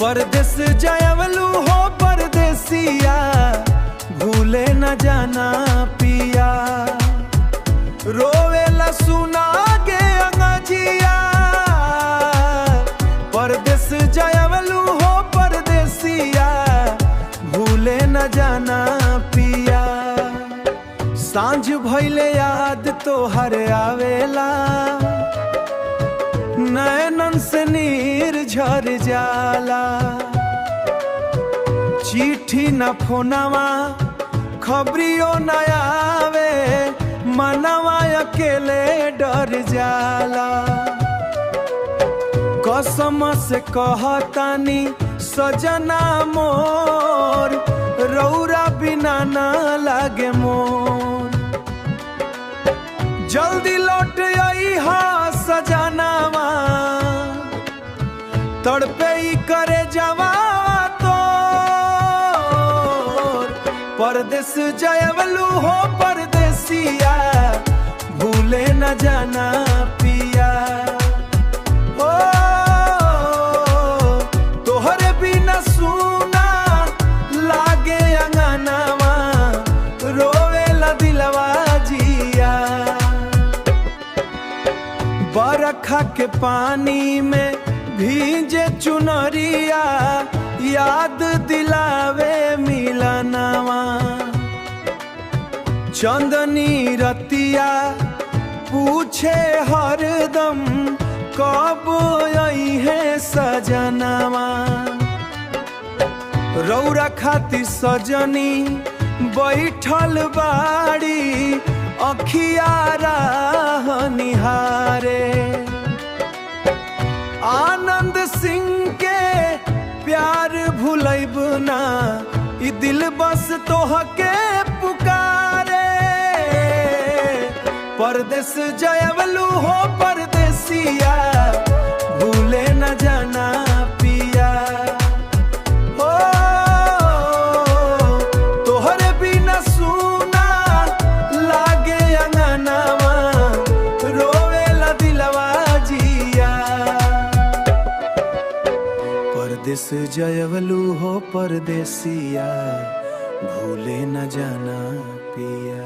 परदेस जयवलू हो परदेसिया, भूले न जाना पिया। रोवेला सुना गे अंगजिया, परदेस जयवलू हो परदेसिया, भूले न जाना पिया। सांझ भइले याद तोहर आवेला, नैनन से नीर झर जाला। चिट्ठी न फोनवा खबरियो न आवे, मनवा अकेले डर जाला। कसम से कहतानी सजना मोर, रौरा बिना ना लागे मोर। जल्दी लौट आई हा सजनावा, तड़पे ही करे जावा तोर। परदेस जयवलू हो परदेसिया, भूले न जाना पिया। ओ तोहरे बिना सुना लागे अंगनावा, रोवेला दिलवा जिया। बरखा के पानी में भीजे चुनरिया, याद दिलावे मिलनवा। चंदनी रतिया पूछे हरदम, कब आई है सजनवा। रौरा खातिर सजनी बैठल बाड़ी, अखिया राह निहारे। आनंद सिंह के प्यार भुलैब ना, ई दिल बस तोहके पुकारे। परदेस जयवलू हो परदेसिया, भूले न जाना पिया। ओ तोहरे बिना सुना लागे अंगनावा, रोवेला दिलवा जिया। परदेस जयवलू हो परदेसिया, भूले न जाना पिया।